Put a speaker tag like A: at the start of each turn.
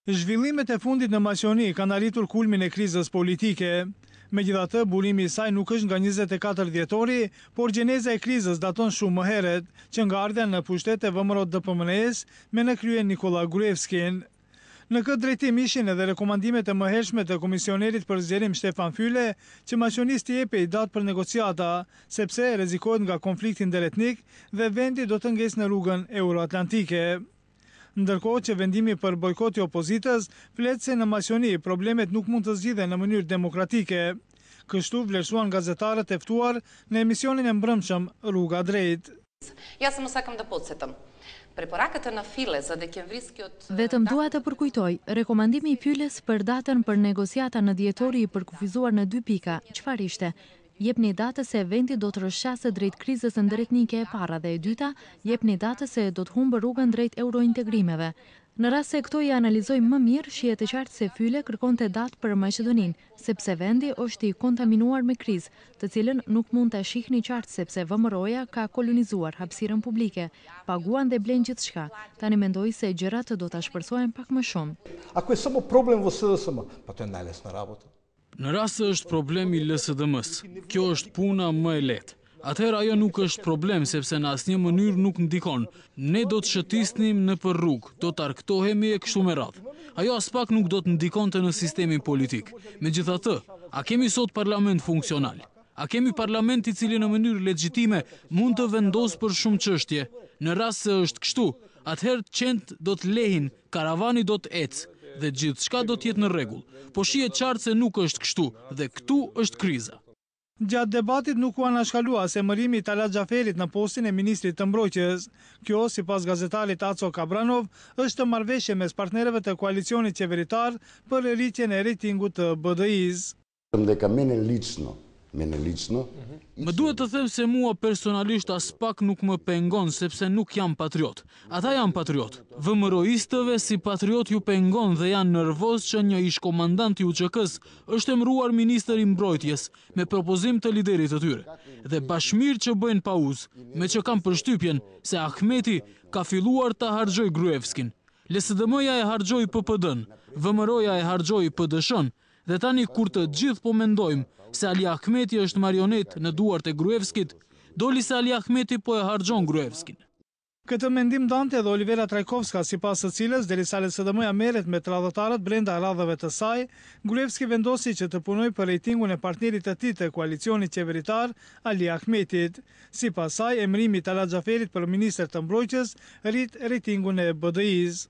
A: Zhvillimet e fundit në Maqedoni kanë arritur kulmin e krizës politike. Megjithatë, burimi i saj nuk është nga 24 dhjetori, por gjeneza e krizës daton shumë më herët, që nga ardhja në pushtet e VMRO DPMNE-s me në krye Nikola Gruevskin. Në këtë drejtim ishin edhe rekomandimet e mëhershme të komisionerit për zgjerim Stefan Füle, që Maqedonisë t'i jepej datë për negociata, sepse rrezikohet nga konflikti ndërretnik dhe vendi do të ngesë në rrugën euroatlantike. Ndërkohë që vendimi për bojkot i opozitës flet se në Maqedoni problemet nuk mund të zgjidhen në mënyrë demokratike. Kështu vlerësuan gazetarët e ftuar në emisionin e mbrëmshëm Rruga drejt.
B: Ja samo sakam da podsjetim. Preporakët në File za dekemvriski od...
C: Vetëm dua të përkujtoj, rekomandimi i Fyles për datën për negociata në dhjetori i përkufizuar në 2 pika, çfarë ishte? Jepni datë se vendi do të rrshqasë drejt krizës ndërretnike e para dhe e dyta, jepni datë se do të humbë rrugën drejt eurointegrimeve. Në rast se këto i analizojmë më mirë, shihet e qartë se Fyle kërkonte datë për Maqedoninë, sepse vendi është i kontaminuar me krizë, të cilën nuk mund ta shihni qartë sepse VMRO-ja ka kolonizuar hapësirën publike, paguan dhe blen gjithçka. Tani mendoj se gjërat do ta shpërsohen pak më shumë.
D: Ako je samo problem v SDSM, pa to je najlesna rabota.
E: Në rast se është problemi LSDM-s, kjo është puna më e lehtë. Atëherë ajo nuk është problem sepse në asnjë mënyrë nuk ndikon. Ne do të shëtisnim në për rrugë, do të arktohemi e kështu me radhë. Ajo as pak nuk do të ndikonte në sistemin politik. Megjithatë, a kemi sot parlament funksional? A kemi parlament i cili në mënyrë legjitime mund të vendosë për shumë çështje? Në rast se është kështu, atëherë qenë do të lehin, karavani do të ecë dhe gjithçka do të jetë në rregull. Po shihet qartë se nuk është kështu dhe këtu është kriza.
A: Gjatë debatit nuk u anashkalua se emërimi i Talat Xhaferit në postin e ministrit të mbrojtjes. Kjo, sipas gazetarit Aco Kabranov, është marrëveshje mes partnerëve të koalicionit qeveritar për rritjen e rejtingut të BDI-s.
E: Më duhet të them se mua personalisht as pak nuk më pengon sepse nuk jam patriot. Ata janë patriot. VMRO-istëve si patriot ju pengon dhe janë nervoz që një ish-komandant i UÇK-s është emëruar ministër i mbrojtjes me propozim të liderit të tyre. Dhe bashmir që bëjnë pauzë, me që kam përshtypjen se Ahmeti ka filluar ta harxhoj Gruevskin. LSDM-ja e harxhoi PPD-n, VMRO-ja e harxhoi PD-shën dhe tani kur të gjithë po mendojmë se Ali Ahmeti është marionet në duart e Gruevskit, doli se Ali Ahmeti po e harxhon Gruevskin.
A: Këtë mendim dante edhe Olivera Trajkovska, sipas së cilës derisa LSDM-ja merret me tradhtarët brenda radhave të saj, Gruevski vendosi që të punojë për rejtingun e partnerit të tij të koalicionit qeveritar, Ali Ahmetit. Sipas saj, emërimi i Talat Xhaferit për ministër të mbrojtjes rrit rejtingun e BDI-s.